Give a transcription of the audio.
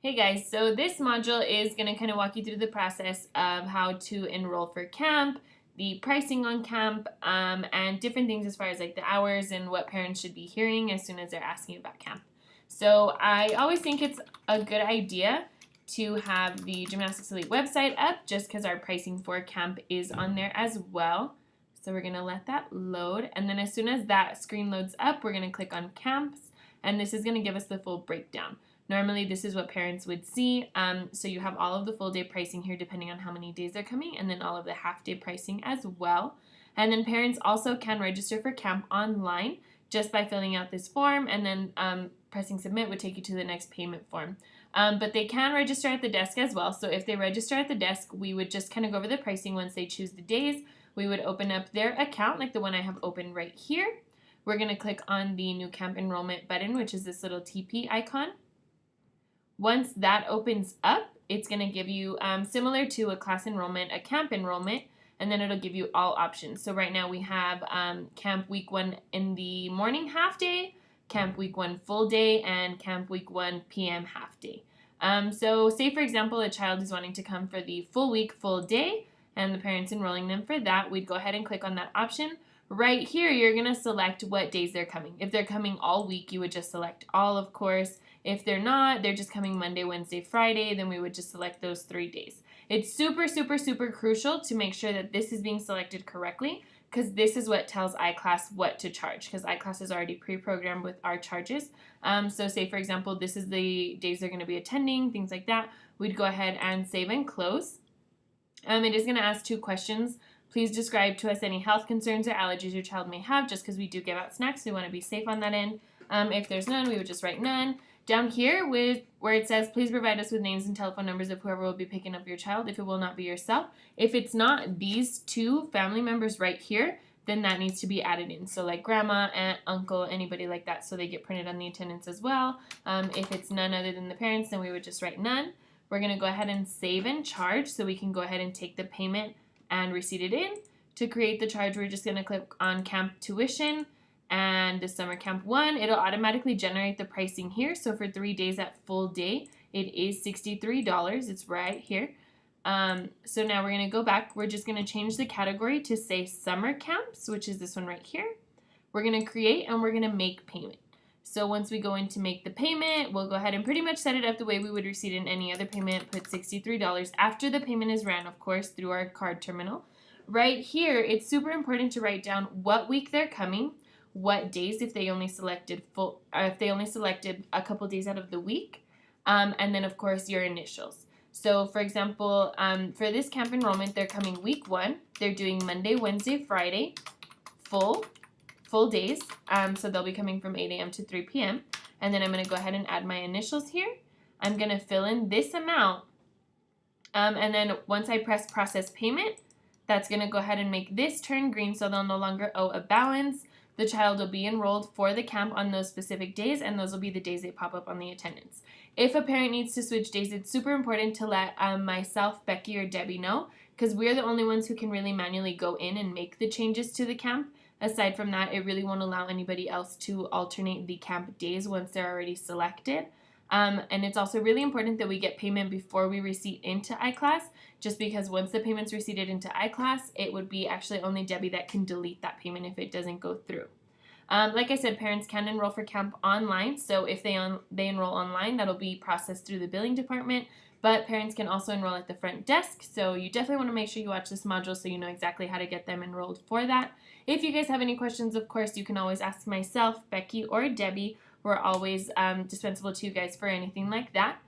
Hey guys, so this module is going to kind of walk you through the process of how to enroll for camp, the pricing on camp, and different things as far as like the hours and what parents should be hearing as soon as they're asking about camp. So I always think it's a good idea to have the Gymnastics Elite website up just because our pricing for camp is on there as well. So we're going to let that load, and then as soon as that screen loads up, we're going to click on camps, and this is going to give us the full breakdown. Normally, this is what parents would see. So you have all of the full day pricing here depending on how many days they're coming, and then all of the half day pricing as well. And then parents also can register for camp online just by filling out this form, and then pressing submit would take you to the next payment form. But they can register at the desk as well. So if they register at the desk, we would just kind of go over the pricing once they choose the days. We would open up their account like the one I have open right here. We're going to click on the new camp enrollment button, which is this little TP icon. Once that opens up, it's going to give you, similar to a class enrollment, a camp enrollment, and then it'll give you all options. So right now we have camp week 1 in the morning half day, camp week 1 full day, and camp week 1 p.m. half day. So say for example a child is wanting to come for the full week full day and the parents enrolling them for that, we'd go ahead and click on that option. Right here you're going to select what days they're coming. If they're coming all week, you would just select all, of course. If they're not, they're just coming Monday, Wednesday, Friday, then we would just select those 3 days. It's super, super, super crucial to make sure that this is being selected correctly, because this is what tells iClass what to charge, because iClass is already pre-programmed with our charges. So say, for example, this is the days they're going to be attending, things like that. We'd go ahead and save and close. It is going to ask 2 questions. Please describe to us any health concerns or allergies your child may have, just because we do give out snacks. We want to be safe on that end. If there's none, we would just write none. Down here where it says, please provide us with names and telephone numbers of whoever will be picking up your child if it will not be yourself. If it's not these 2 family members right here, then that needs to be added in. So like grandma, aunt, uncle, anybody like that, so they get printed on the attendance as well. If it's none other than the parents, then we would just write none. We're going to go ahead and save and charge, so we can go ahead and take the payment and receipt it in. To create the charge, we're just going to click on camp tuition. And the summer camp 1, it'll automatically generate the pricing here. So for 3 days at full day, it is $63. It's right here. So now we're going to go back. We're just going to change the category to say summer camps, which is this one right here. We're going to create and we're going to make payment. So once we go in to make the payment, we'll go ahead and pretty much set it up the way we would receipt in any other payment. Put $63 after the payment is ran, of course, through our card terminal. Right here, it's super important to write down what week they're coming, what days if they only selected a couple days out of the week, and then of course your initials. So for example, for this camp enrollment, they're coming week 1. They're doing Monday, Wednesday, Friday, full days. So they'll be coming from 8 a.m. to 3 p.m. And then I'm going to go ahead and add my initials here. I'm going to fill in this amount, and then once I press process payment, that's going to go ahead and make this turn green, so they'll no longer owe a balance. The child will be enrolled for the camp on those specific days, and those will be the days they pop up on the attendance. If a parent needs to switch days, it's super important to let myself, Becky, or Debbie know, because we're the only ones who can really manually go in and make the changes to the camp. Aside from that, it really won't allow anybody else to alternate the camp days once they're already selected. And it's also really important that we get payment before we receipt into iClass, just because once the payment's receipted into iClass, it would be actually only Debbie that can delete that payment if it doesn't go through. Like I said, parents can enroll for camp online, so if they enroll online, that'll be processed through the billing department, but parents can also enroll at the front desk, so you definitely want to make sure you watch this module so you know exactly how to get them enrolled for that. If you guys have any questions, of course, you can always ask myself, Becky, or Debbie. We're always dispensable to you guys for anything like that.